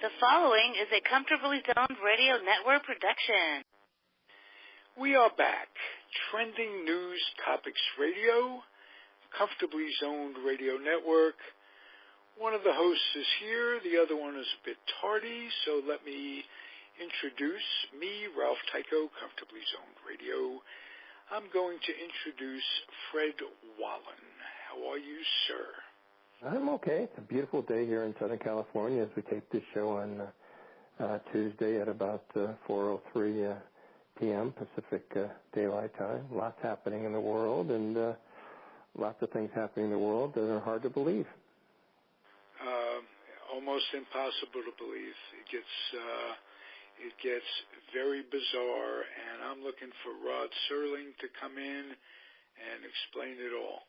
The following is a Comfortably Zoned Radio Network production. We are back. Trending News Topics Radio, Comfortably Zoned Radio Network. One of the hosts is here. The other one is a bit tardy, so let me introduce me, Ralph Tycho, Comfortably Zoned Radio. I'm going to introduce Fred Wallin. How are you, sir? I'm okay. It's a beautiful day here in Southern California as we tape this show on Tuesday at about 4:03 p.m. Pacific Daylight Time. Lots happening in the world, and lots of things happening in the world that are hard to believe. Almost impossible to believe. It gets very bizarre, and I'm looking for Rod Serling to come in and explain it all.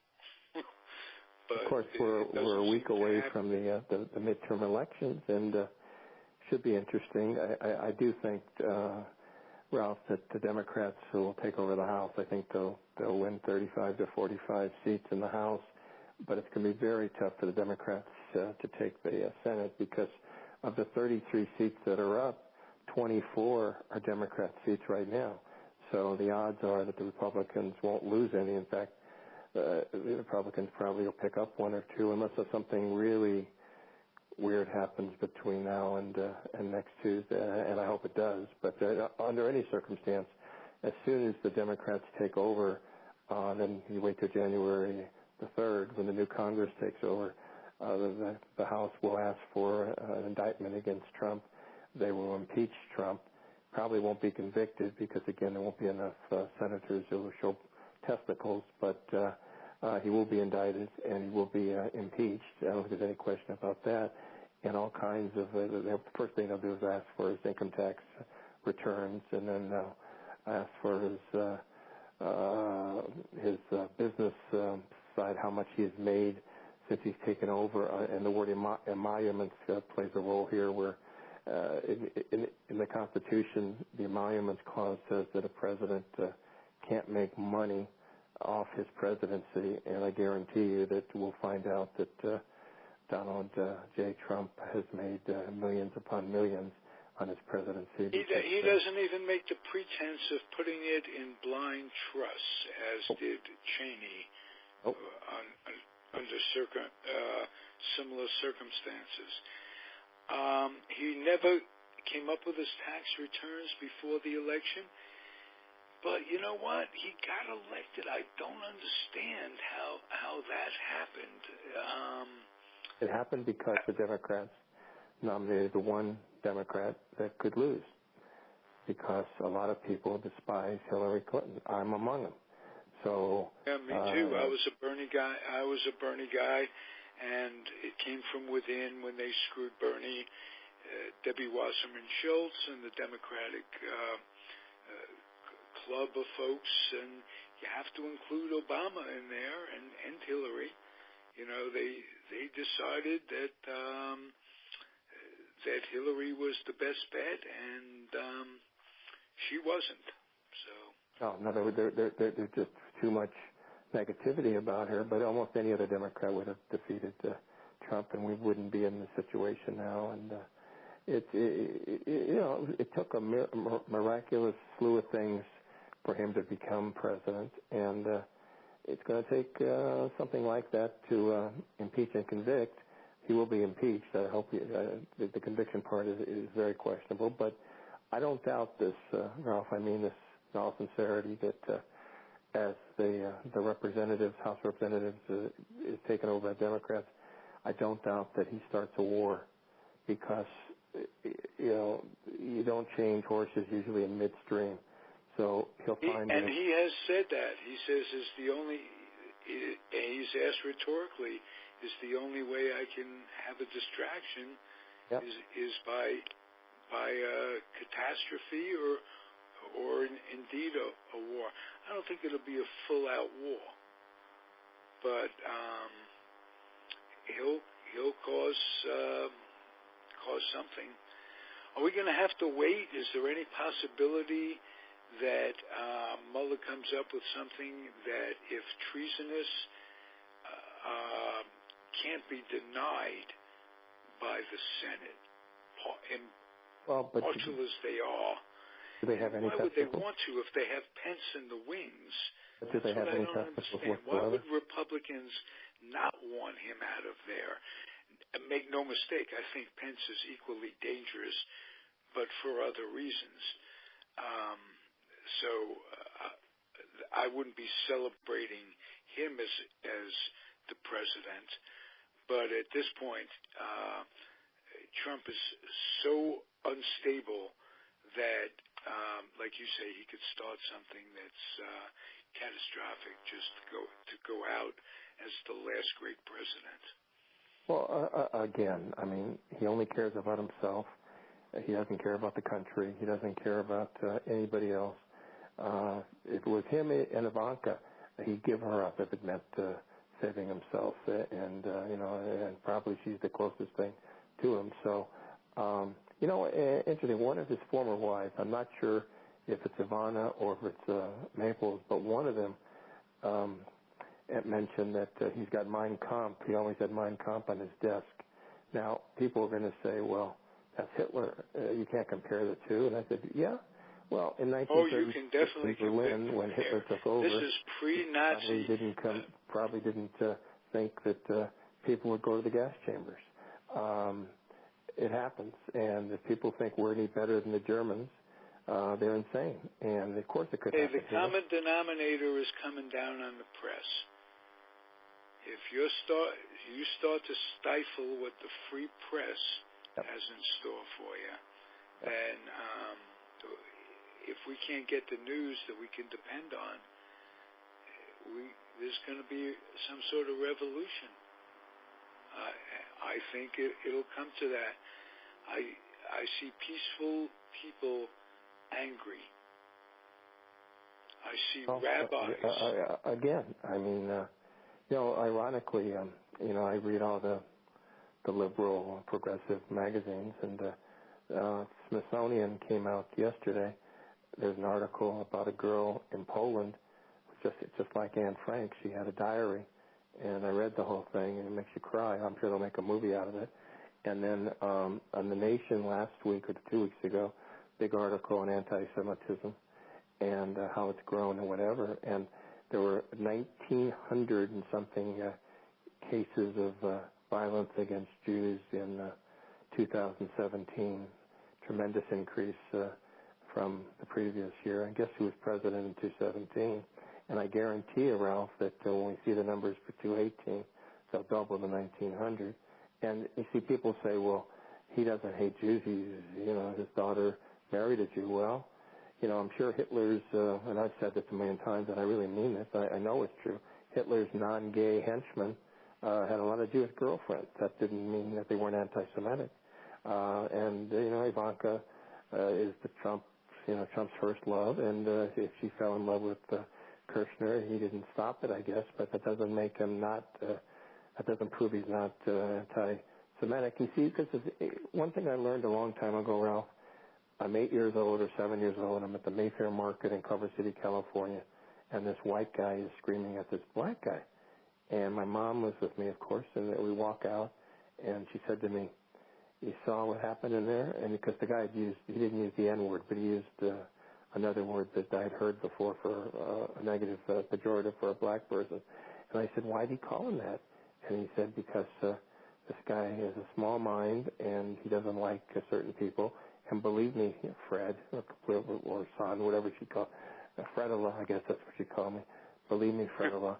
Of course, we're a week away from the midterm elections, and should be interesting. I do think, Ralph, that the Democrats will take over the House. I think they'll win 35 to 45 seats in the House, but it's going to be very tough for the Democrats to take the Senate because of the 33 seats that are up, 24 are Democrat seats right now. So the odds are that the Republicans won't lose any. In fact, the Republicans probably will pick up one or two unless something really weird happens between now and next Tuesday, and I hope it does. But under any circumstance, as soon as the Democrats take over, then you wait till January the 3rd when the new Congress takes over, the House will ask for an indictment against Trump. They will impeach Trump. Probably won't be convicted because, again, there won't be enough senators who will show testicles, but he will be indicted and he will be impeached. I don't think there's any question about that. And all kinds of the first thing they'll do is ask for his income tax returns, and then they'll ask for his business side, how much he has made since he's taken over. And the word emoluments plays a role here, where in the Constitution, the emoluments clause says that a president can't make money off his presidency, and I guarantee you that we'll find out that Donald J. Trump has made millions upon millions on his presidency. He doesn't even make the pretense of putting it in blind trust, as did Cheney under similar circumstances. He never came up with his tax returns before the election. But you know what? He got elected. I don't understand how that happened. It happened because the Democrats nominated the one Democrat that could lose, because a lot of people despise Hillary Clinton. I'm among them. So yeah, me too. I was a Bernie guy, and it came from within when they screwed Bernie, Debbie Wasserman Schultz, and the Democratic club of folks, and you have to include Obama in there and Hillary. You know, they decided that that Hillary was the best bet, and she wasn't. So there's just too much negativity about her. But almost any other Democrat would have defeated Trump, and we wouldn't be in this situation now. And it took a miraculous slew of things for him to become president, and it's going to take something like that to impeach and convict. He will be impeached. I hope the conviction part is very questionable, but I don't doubt this, Ralph. I mean this in all sincerity, that as the representatives, House Representatives, is taken over by Democrats, I don't doubt that he starts a war, because you don't change horses usually in midstream. So he'll find. And he has said that. He says he's asked rhetorically, is the only way I can have a distraction is by catastrophe or indeed a war. I don't think it'll be a full-out war, but he'll cause something. Are we going to have to wait? Is there any possibility that Mueller comes up with something that, if treasonous, can't be denied by the Senate, impartial as they are. Do they have any why would they testicles? want to if they have Pence in the wings? But do they have any testicles whatsoever? Why would Republicans not want him out of there? Make no mistake, I think Pence is equally dangerous, but for other reasons. I wouldn't be celebrating him as the president, but at this point, Trump is so unstable that, like you say, he could start something that's catastrophic just to go out as the last great president. Well, again, I mean, he only cares about himself. He doesn't care about the country. He doesn't care about anybody else. If it was him and Ivanka, he'd give her up if it meant saving himself. And probably she's the closest thing to him. So, interesting, one of his former wives, I'm not sure if it's Ivana or if it's Maples, but one of them mentioned that he's got Mein Kampf. He always had Mein Kampf on his desk. Now, people are going to say, well, that's Hitler. You can't compare the two. And I said, yeah. Well, in 1930, Berlin, when Hitler took over, this is pre-Nazi. Probably didn't think that people would go to the gas chambers. It happens, and if people think we're any better than the Germans, they're insane. And of course, it could happen. The common denominator is coming down on the press. If you start to stifle what the free press has in store for you, then if we can't get the news that we can depend on, there's going to be some sort of revolution. I think it'll come to that. I see peaceful people angry. I see rabbis. Again, I mean, ironically, I read all the liberal progressive magazines, and Smithsonian came out yesterday. There's an article about a girl in Poland, just like Anne Frank. She had a diary, and I read the whole thing, and it makes you cry. I'm sure they'll make a movie out of it. And then on The Nation last week or 2 weeks ago, big article on anti-Semitism and how it's grown and whatever. And there were 1,900 and something cases of violence against Jews in 2017. Tremendous increase from the previous year. I guess who was president in 2017. And I guarantee you, Ralph, that when we see the numbers for 2018, they'll double the 1,900. And you see people say, well, he doesn't hate Jews. His daughter married a Jew. Well, I'm sure Hitler's, and I've said this a million times, and I really mean this. I know it's true. Hitler's non-gay henchmen had a lot of Jewish girlfriends. That didn't mean that they weren't anti-Semitic. And Ivanka is Trump's first love, and if she fell in love with Kirshner, he didn't stop it, I guess, but that doesn't make him not. That doesn't prove he's not anti-Semitic. You see, because one thing I learned a long time ago, Ralph. I'm 8 years old or 7 years old. I'm at the Mayfair Market in Culver City, California, and this white guy is screaming at this black guy. And my mom was with me, of course, and we walk out, and she said to me, "You saw what happened in there?" And because the guy he didn't use the N-word, but he used another word that I had heard before for a negative pejorative for a black person. And I said, "Why did he call him that?" And he said, "Because this guy has a small mind, and he doesn't like certain people. And believe me, Fred, or son, whatever she called, Fredula, I guess that's what she called me. Believe me, Fredula,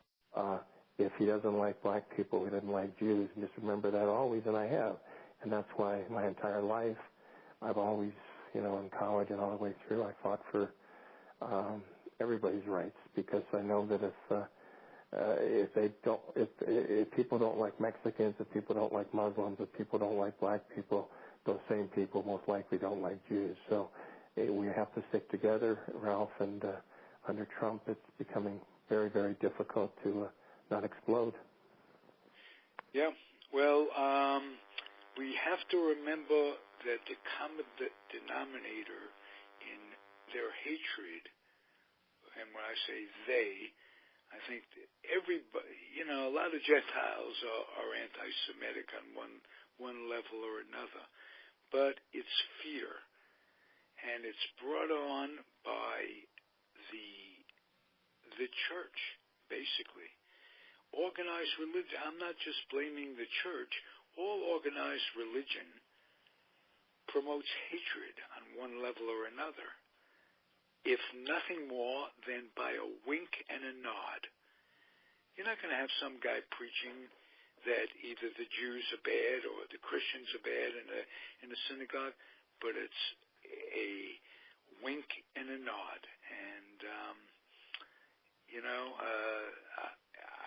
if he doesn't like black people, he doesn't like Jews. And just remember that always, and I have. And that's why my entire life, I've always, in college and all the way through, I fought for everybody's rights, because I know that if people don't like Mexicans, if people don't like Muslims, if people don't like black people, those same people most likely don't like Jews. So we have to stick together, Ralph, and under Trump it's becoming very, very difficult to not explode. Yeah, well, we have to remember that the common denominator in their hatred, and when I say they, I think that everybody, a lot of Gentiles are anti-Semitic on one level or another. but it's fear. And it's brought on by the church, basically. Organized religion, I'm not just blaming the church. All organized religion promotes hatred on one level or another, if nothing more than by a wink and a nod. You're not going to have some guy preaching that either the Jews are bad or the Christians are bad in a synagogue, but it's a wink and a nod. And,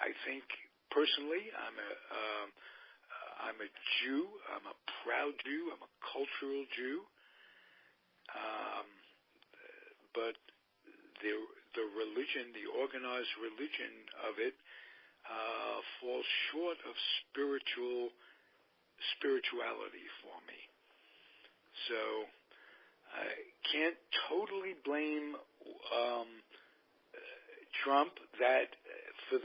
I think personally I'm a Jew. I'm a proud Jew. I'm a cultural Jew. But the religion, the organized religion of it, falls short of spirituality for me. So I can't totally blame Trump for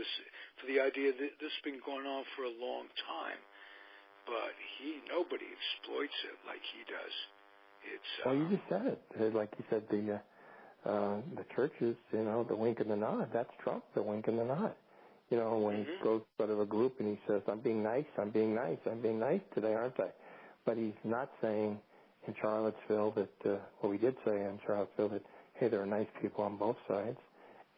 the idea that this has been going on for a long time, but nobody exploits it like he does. It's well, you just said it. Like you said, the churches, the wink and the nod. That's Trump, the wink and the nod. When he goes out of a group and he says, I'm being nice today, aren't I? But he's not saying in Charlottesville that, we did say in Charlottesville that, hey, there are nice people on both sides.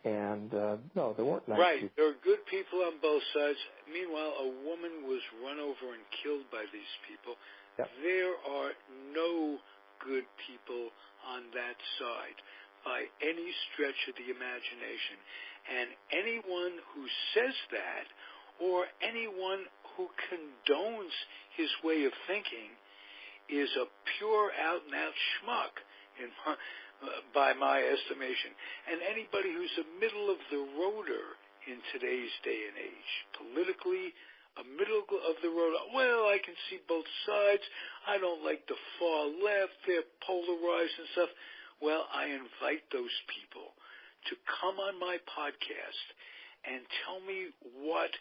And, no, there weren't nice people. Right, there are good people on both sides. Meanwhile, a woman was run over and killed by these people. Yep. There are no good people on that side by any stretch of the imagination. And anyone who says that, or anyone who condones his way of thinking, is a pure out-and-out schmuck, by my estimation. And anybody who's a middle-of-the-roader in today's day and age, politically, a middle-of-the-road, well, I can see both sides, I don't like the far left, they're polarized and stuff. Well, I invite those people to come on my podcast and tell me what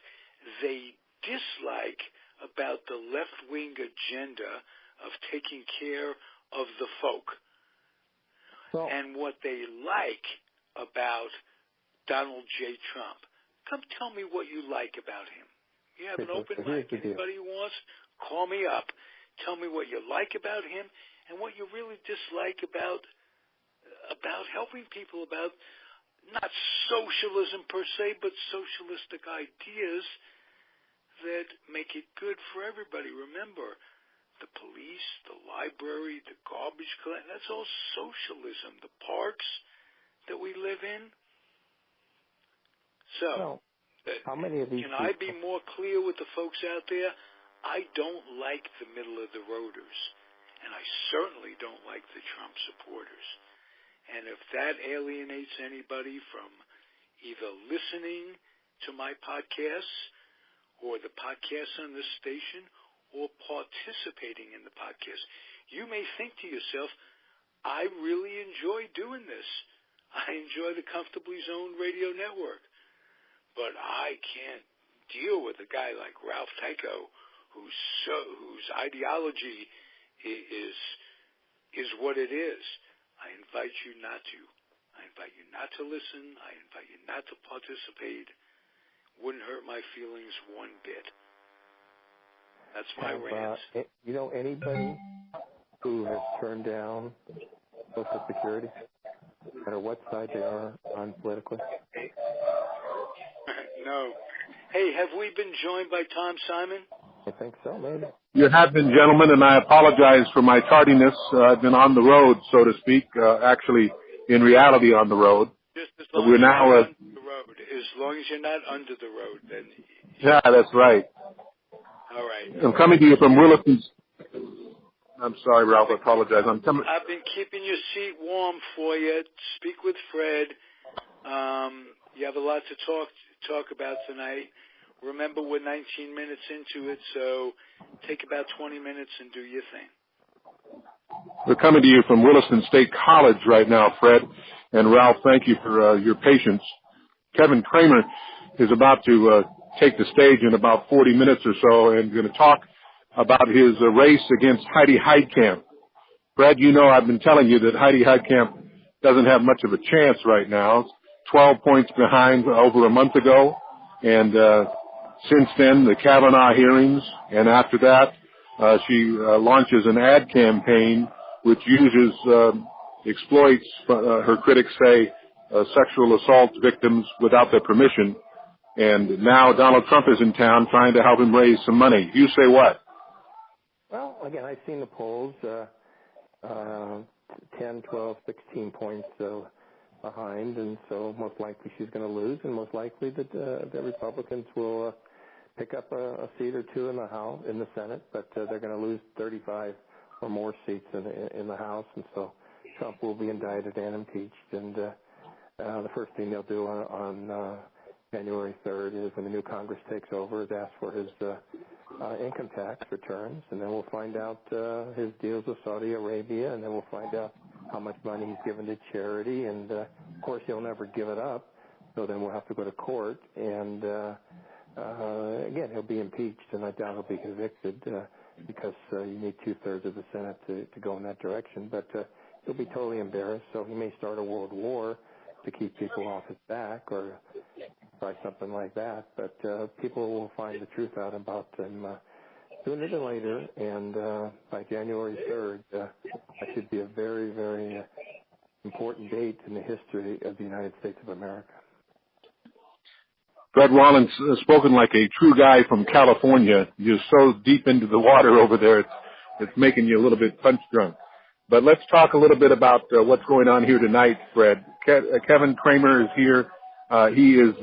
they dislike about the left-wing agenda of taking care of the folk, and what they like about Donald J. Trump. Come tell me what you like about him. You have an open mic. Anybody who wants, call me up. Tell me what you like about him and what you really dislike about helping people, about not socialism per se, but socialistic ideas that make it good for everybody. Remember, the police, the library, the garbage collection, that's all socialism. The parks that we live in. So, how many of these can I be more clear with the folks out there? I don't like the middle-of-the-roaders, and I certainly don't like the Trump supporters. And if that alienates anybody from either listening to my podcasts or the podcasts on this station or participating in the podcast, you may think to yourself, I really enjoy doing this. I enjoy the Comfortably Zoned Radio Network. But I can't deal with a guy like Ralph Tycho whose ideology is what it is. I invite you not to. I invite you not to listen. I invite you not to participate. Wouldn't hurt my feelings one bit. That's my rant. Anybody who has turned down Social Security, no matter what side they are on politically? No. Hey, have we been joined by Tom Simon? I think so, maybe. You have been, gentlemen, and I apologize for my tardiness. I've been on the road, so to speak, actually, in reality, on the road. Just as long as you're not under the road. As long as you're not under the road, then. Yeah, that's right. All right. I'm coming to you from Williston's. I'm sorry, Ralph. I apologize. I've been keeping your seat warm for you. Speak with Fred. You have a lot to talk about tonight. Remember, we're 19 minutes into it, so take about 20 minutes and do your thing. We're coming to you from Williston State College right now, Fred. And Ralph, thank you for your patience. Kevin Kramer is about to take the stage in about 40 minutes or so and going to talk about his race against Heidi Heitkamp. Fred, you know I've been telling you that Heidi Heitkamp doesn't have much of a chance right now. 12 points behind over a month ago, and since then, the Kavanaugh hearings, and after that, she launches an ad campaign which exploits, her critics say, sexual assault victims without their permission. And now Donald Trump is in town trying to help him raise some money. You say what? Well, again, I've seen the polls, 10, 12, 16 points behind, and so most likely she's going to lose, and most likely that the Republicans will pick up a seat or two in the Senate, but they're going to lose 35 or more seats in the House, and so Trump will be indicted and impeached. And the first thing they'll do on January 3rd is when the new Congress takes over is ask for his income tax returns, and then we'll find out his deals with Saudi Arabia, and then we'll find out how much money he's given to charity, and of course he'll never give it up, so then we'll have to go to court, and again, he'll be impeached, and I doubt he'll be convicted because you need two-thirds of the Senate to go in that direction, but he'll be totally embarrassed, so he may start a world war to keep people off his back or try something like that, but people will find the truth out about him sooner than later, and by January 3rd, that should be a very, very important date in the history of the United States of America. Fred Wallin's spoken like a true guy from California. You're so deep into the water over there, it's making you a little bit punch drunk. But let's talk a little bit about what's going on here tonight, Fred. Kevin Cramer is here. He is,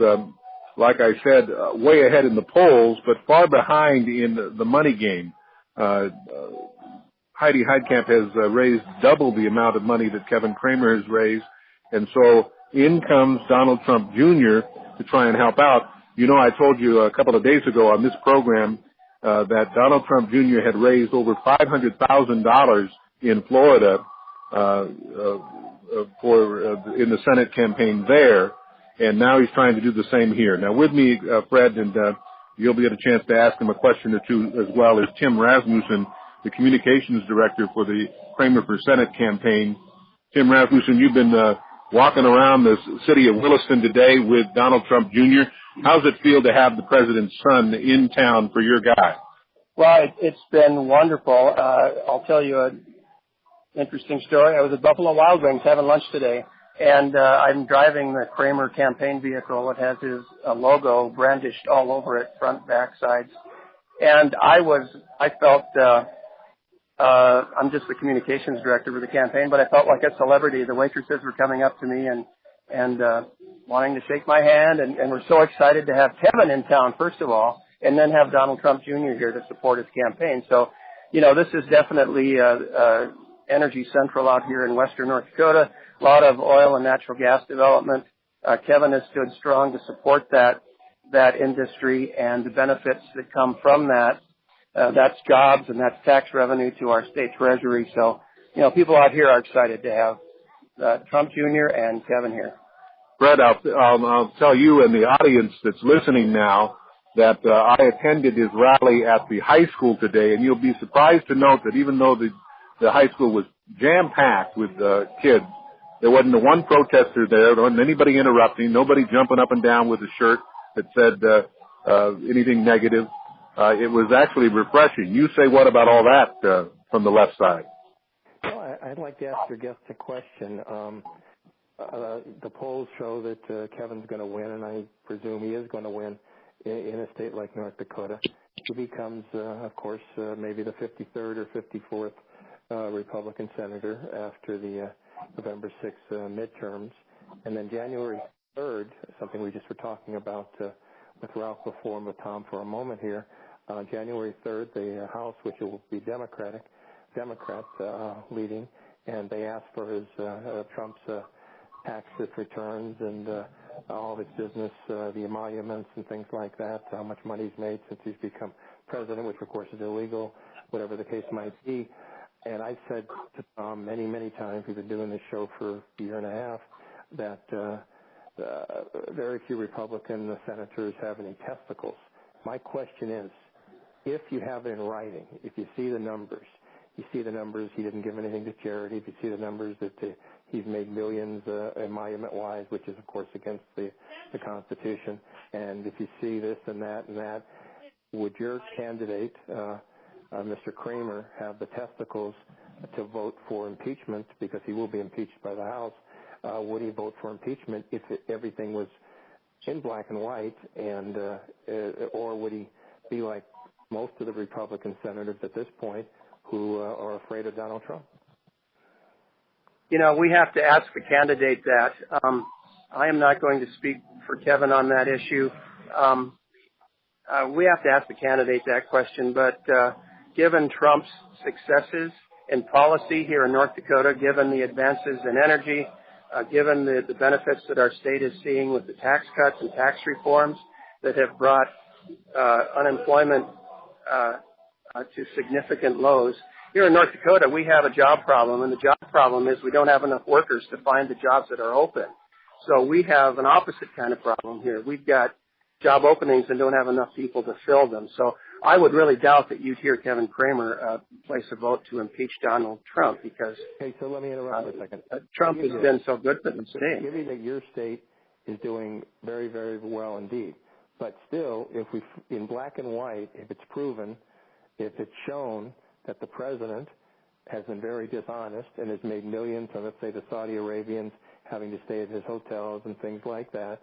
like I said, way ahead in the polls, but far behind in the money game. Heidi Heitkamp has raised double the amount of money that Kevin Cramer has raised, and so in comes Donald Trump Jr. to try and help out. You know, I told you a couple of days ago on this program that Donald Trump Jr. had raised over $500,000 in Florida in the Senate campaign there, and now he's trying to do the same here. Now, with me, Fred, and you'll get a chance to ask him a question or two as well, is Tim Rasmussen, the communications director for the Cramer for Senate campaign. Tim Rasmussen, you've been walking around the city of Williston today with Donald Trump Jr. How's it feel to have the president's son in town for your guy? Well, it's been wonderful. I'll tell you an interesting story. I was at Buffalo Wild Wings having lunch today, and I'm driving the Cramer campaign vehicle. It has his logo brandished all over it, front, back, sides. And I felt, I'm just the communications director for the campaign, but I felt like a celebrity. The waitresses were coming up to me and wanting to shake my hand, and we're so excited to have Kevin in town, first of all, and then have Donald Trump Jr. here to support his campaign. So, you know, this is definitely energy central out here in western North Dakota. A lot of oil and natural gas development. Kevin has stood strong to support that industry and the benefits that come from that. That's jobs and that's tax revenue to our state treasury. So, you know, people out here are excited to have Trump Jr. and Kevin here. Fred, I'll tell you and the audience that's listening now that I attended his rally at the high school today, and you'll be surprised to note that even though the high school was jam-packed with kids, there wasn't one protester there. There wasn't anybody interrupting, nobody jumping up and down with a shirt that said anything negative. It was actually refreshing. You say what about all that from the left side? Well, I'd like to ask your guest a question. The polls show that Kevin's going to win, and I presume he is going to win in a state like North Dakota. He becomes, of course, maybe the 53rd or 54th Republican senator after the November 6th midterms. And then January 3rd, something we just were talking about with Ralph before and with Tom for a moment here, January 3rd, the House, which will be Democrats leading, and they asked for his Trump's tax returns and all of his business, the emoluments and things like that, how much money he's made since he's become president, which of course is illegal, whatever the case might be. And I've said to Tom many, many times, we've been doing this show for a year and a half, that very few Republican senators have any testicles. My question is, if you have it in writing, if you see the numbers, you see the numbers, he didn't give anything to charity. If you see the numbers that he's made millions emolument-wise, which is, of course, against the Constitution. And if you see this and that, would your candidate, Mr. Kramer, have the testicles to vote for impeachment, because he will be impeached by the House? Would he vote for impeachment if everything was in black and white, and or would he be like most of the Republican senators at this point who are afraid of Donald Trump? You know, we have to ask the candidate that. I am not going to speak for Kevin on that issue. We have to ask the candidate that question, but given Trump's successes in policy here in North Dakota, given the advances in energy, given the benefits that our state is seeing with the tax cuts and tax reforms that have brought unemployment to significant lows. Here in North Dakota, we have a job problem, and the job problem is we don't have enough workers to find the jobs that are open. So we have an opposite kind of problem here. We've got job openings and don't have enough people to fill them. So I would really doubt that you'd hear Kevin Kramer place a vote to impeach Donald Trump, because so let me interrupt for a second. Trump has been so good for the state. Given that your state is doing very, very well indeed, but still, if we, in black and white, if it's proven, if it's shown that the president has been very dishonest and has made millions from, let's say, the Saudi Arabians having to stay at his hotels and things like that,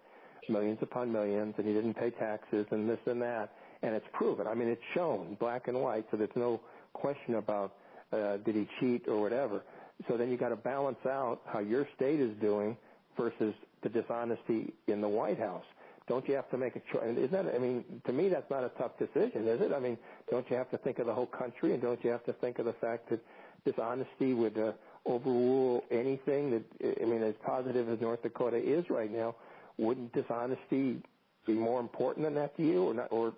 millions upon millions, and he didn't pay taxes and this and that, and it's proven. I mean, it's shown black and white, so there's no question about did he cheat or whatever. So then you got to balance out how your state is doing versus the dishonesty in the White House. Don't you have to make a choice? Isn't that, I mean, to me, that's not a tough decision, is it? I mean, don't you have to think of the whole country, and don't you have to think of the fact that dishonesty would overrule anything that, I mean, as positive as North Dakota is right now, wouldn't dishonesty be more important than that to you, or not? Or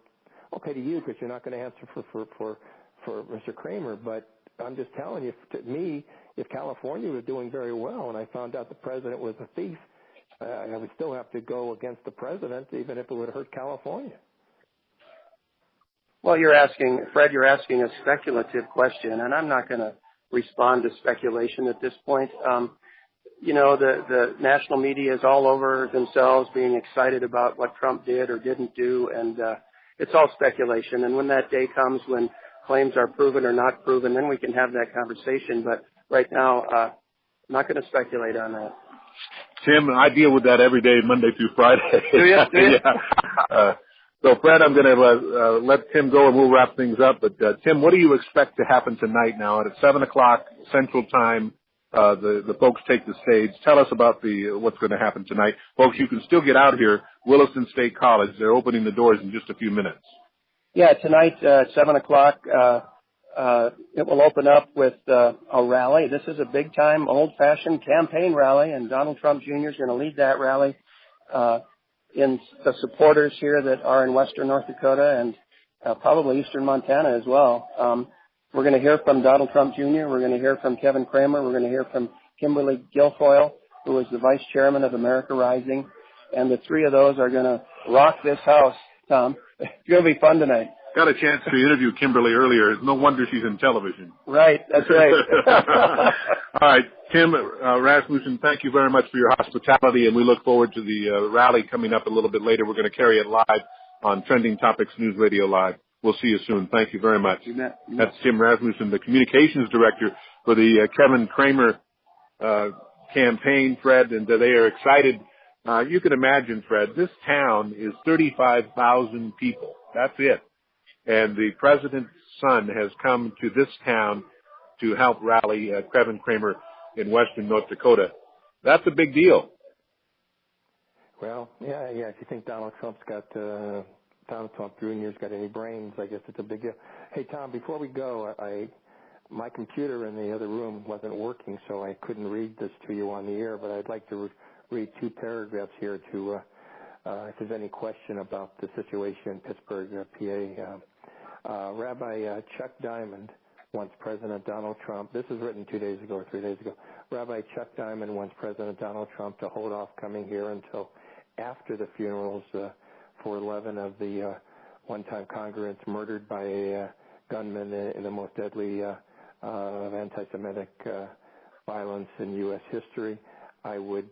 okay, to you, because you're not going to answer for Mr. Kramer, but I'm just telling you, to me, if California was doing very well and I found out the president was a thief, I would still have to go against the president, even if it would hurt California. Well, Fred, you're asking a speculative question, and I'm not going to respond to speculation at this point. You know, the national media is all over themselves being excited about what Trump did or didn't do, and it's all speculation. And when that day comes when claims are proven or not proven, then we can have that conversation. But right now, I'm not going to speculate on that. Tim, I deal with that every day, Monday through Friday. Do you? Yeah. So, Fred, I'm going to let Tim go and we'll wrap things up. But, Tim, what do you expect to happen tonight now? At 7 o'clock Central Time, the folks take the stage. Tell us about what's going to happen tonight. Folks, you can still get out here. Williston State College, they're opening the doors in just a few minutes. Yeah, tonight at 7 o'clock, it will open up with a rally. This is a big-time, old-fashioned campaign rally, and Donald Trump Jr. is going to lead that rally in the supporters here that are in western North Dakota and probably eastern Montana as well. We're going to hear from Donald Trump Jr., we're going to hear from Kevin Kramer, we're going to hear from Kimberly Guilfoyle, who is the vice chairman of America Rising, and the three of those are going to rock this house, Tom. It's going to be fun tonight. Got a chance to interview Kimberly earlier. No wonder she's in television. Right, that's right. All right, Tim Rasmussen, thank you very much for your hospitality, and we look forward to the rally coming up a little bit later. We're going to carry it live on Trending Topics News Radio Live. We'll see you soon. Thank you very much. You bet. That's Tim Rasmussen, the communications director for the Kevin Kramer campaign, Fred, and they are excited. You can imagine, Fred, this town is 35,000 people. That's it. And the president's son has come to this town to help rally Kevin Kramer in western North Dakota. That's a big deal. Well, yeah. If you think Donald Trump Jr.'s got any brains, I guess it's a big deal. Hey, Tom, before we go, my computer in the other room wasn't working, so I couldn't read this to you on the air, but I'd like to read two paragraphs here to if there's any question about the situation in Pittsburgh, PA. Rabbi Chuck Diamond wants President Donald Trump. This was written 2 days ago or 3 days ago. Rabbi Chuck Diamond wants President Donald Trump to hold off coming here until after the funerals for 11 of the one-time congregants murdered by a gunman in the most deadly of anti-Semitic violence in U.S. history. I would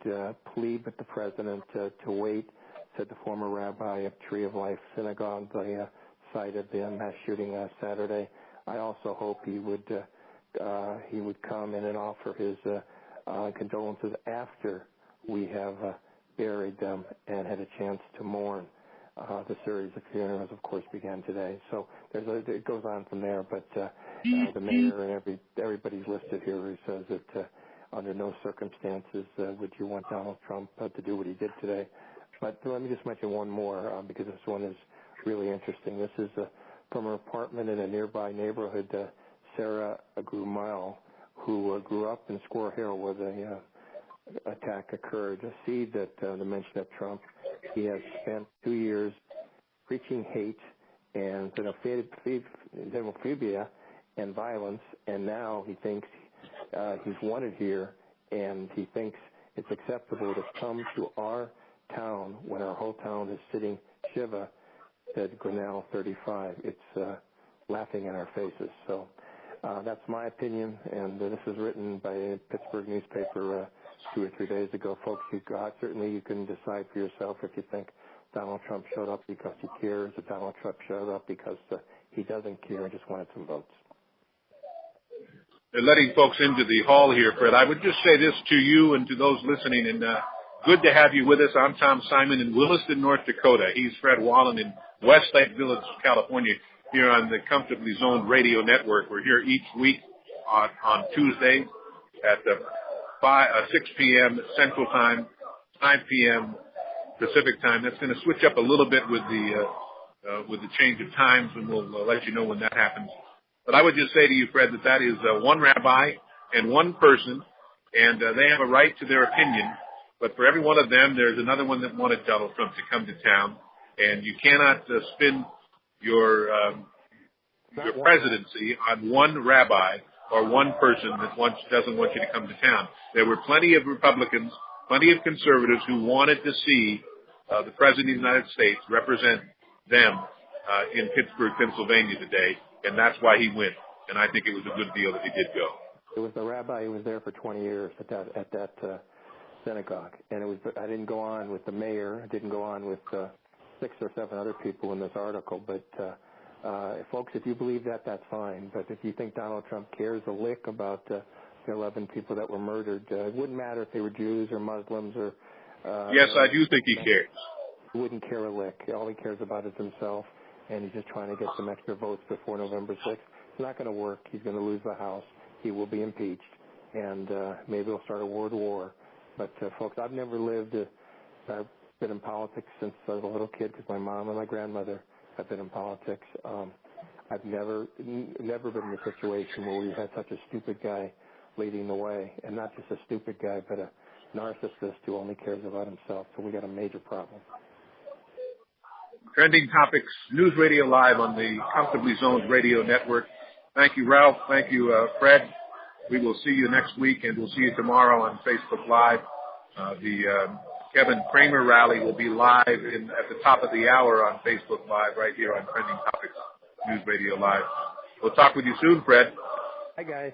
plead with the president to wait, said the former rabbi of Tree of Life Synagogue, the site of the mass shooting last Saturday. I also hope he would come in and offer his condolences after we have buried them and had a chance to mourn. The series of funerals, of course, began today. So it goes on from there. But the mayor and everybody's listed here who says that under no circumstances would you want Donald Trump to do what he did today. But let me just mention one more because this one is really interesting. This is from an apartment in a nearby neighborhood, Sarah Grumel, who grew up in Squirrel Hill where the attack occurred. To see that the mention of Trump, he has spent 2 years preaching hate and xenophobia and violence, and now he thinks he's wanted here, and he thinks it's acceptable to come to our town when our whole town is sitting Shiva, said Grinnell 35. It's laughing in our faces. So that's my opinion, and this was written by a Pittsburgh newspaper 2 or 3 days ago. Folks, certainly you can decide for yourself if you think Donald Trump showed up because he cares or Donald Trump showed up because he doesn't care and just wanted some votes. They're letting folks into the hall here, Fred. I would just say this to you and to those listening, and good to have you with us. I'm Tom Simon in Williston, North Dakota. He's Fred Wallin in Westlake Village, California, here on the Comfortably Zoned Radio Network. We're here each week on Tuesday at 6 p.m. Central Time, 5 p.m. Pacific Time. That's going to switch up a little bit with the change of times, and we'll let you know when that happens. But I would just say to you, Fred, that is one rabbi and one person, and they have a right to their opinion. But for every one of them, there's another one that wanted Donald Trump to come to town, and you cannot spin your presidency on one rabbi or one person that doesn't want you to come to town. There were plenty of Republicans, plenty of conservatives who wanted to see the President of the United States represent them in Pittsburgh, Pennsylvania today, and that's why he went. And I think it was a good deal that he did go. It was the rabbi who was there for 20 years at that synagogue, and I didn't go on with the mayor. I didn't go on with 6 or 7 other people in this article. But folks, if you believe that, that's fine. But if you think Donald Trump cares a lick about the 11 people that were murdered, it wouldn't matter if they were Jews or Muslims or. Yes, I do think he cares. He wouldn't care a lick. All he cares about is himself, and he's just trying to get some extra votes before November 6th. It's not going to work. He's going to lose the House. He will be impeached, and maybe he'll start a world war. But, folks, I've never lived. I've been in politics since I was a little kid because my mom and my grandmother have been in politics. I've never been in a situation where we had such a stupid guy leading the way, and not just a stupid guy, but a narcissist who only cares about himself. So we got a major problem. Trending Topics, News Radio Live on the Comfortably Zoned Radio Network. Thank you, Ralph. Thank you, Fred. We will see you next week, and we'll see you tomorrow on Facebook Live. The Kevin Kramer rally will be live at the top of the hour on Facebook Live right here on Trending Topics, News Radio Live. We'll talk with you soon, Fred. Hi, guys.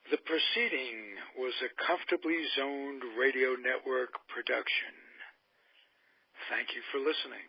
The proceeding was a Comfortably Zoned Radio Network production. Thank you for listening.